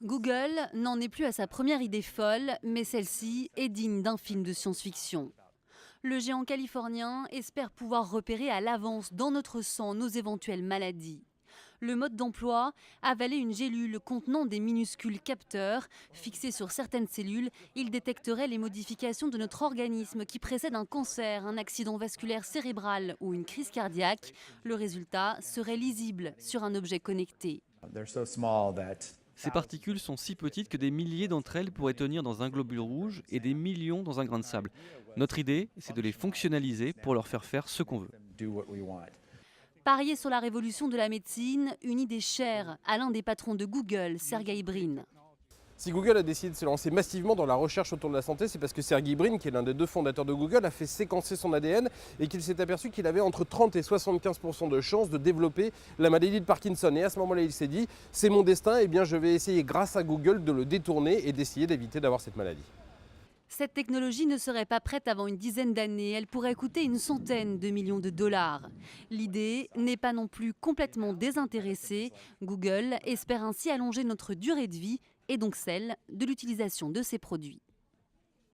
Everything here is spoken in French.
Google n'en est plus à sa première idée folle, mais celle-ci est digne d'un film de science-fiction. Le géant californien espère pouvoir repérer à l'avance dans notre sang nos éventuelles maladies. Le mode d'emploi, avaler une gélule contenant des minuscules capteurs. Fixés sur certaines cellules, ils détecteraient les modifications de notre organisme qui précèdent un cancer, un accident vasculaire cérébral ou une crise cardiaque. Le résultat serait lisible sur un objet connecté. Ces particules sont si petites que des milliers d'entre elles pourraient tenir dans un globule rouge et des millions dans un grain de sable. Notre idée, c'est de les fonctionnaliser pour leur faire faire ce qu'on veut. Parier sur la révolution de la médecine, une idée chère à l'un des patrons de Google, Sergey Brin. Si Google a décidé de se lancer massivement dans la recherche autour de la santé, c'est parce que Sergey Brin, qui est l'un des 2 fondateurs de Google, a fait séquencer son ADN et qu'il s'est aperçu qu'il avait entre 30 et 75% de chances de développer la maladie de Parkinson. Et à ce moment-là, il s'est dit, c'est mon destin, et bien je vais essayer grâce à Google de le détourner et d'essayer d'éviter d'avoir cette maladie. Cette technologie ne serait pas prête avant une dizaine d'années. Elle pourrait coûter une centaine de millions de dollars. L'idée n'est pas non plus complètement désintéressée. Google espère ainsi allonger notre durée de vie et donc celle de l'utilisation de ces produits.